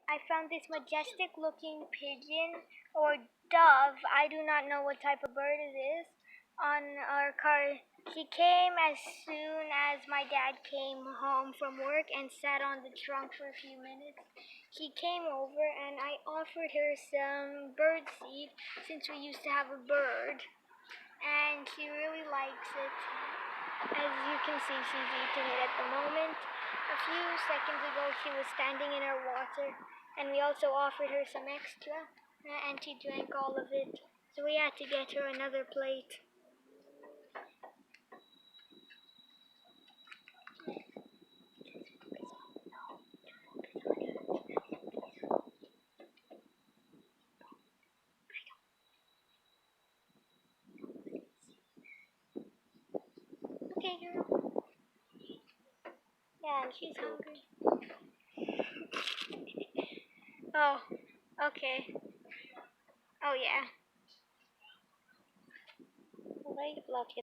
I found this majestic looking pigeon or dove. I do not know what type of bird it is on our car. She came as soon as my dad came home from work and sat on the trunk for a few minutes. She came over and I offered her some bird seed since we used to have a bird, and she really likes it. As you can see, she's eating it at the moment. A few seconds ago, she was standing in our water, and we also offered her some extra, and she drank all of it. So we had to get her another plate. Okay, girl. Yeah, and she's hungry. Oh, okay. Oh, yeah. Why block it?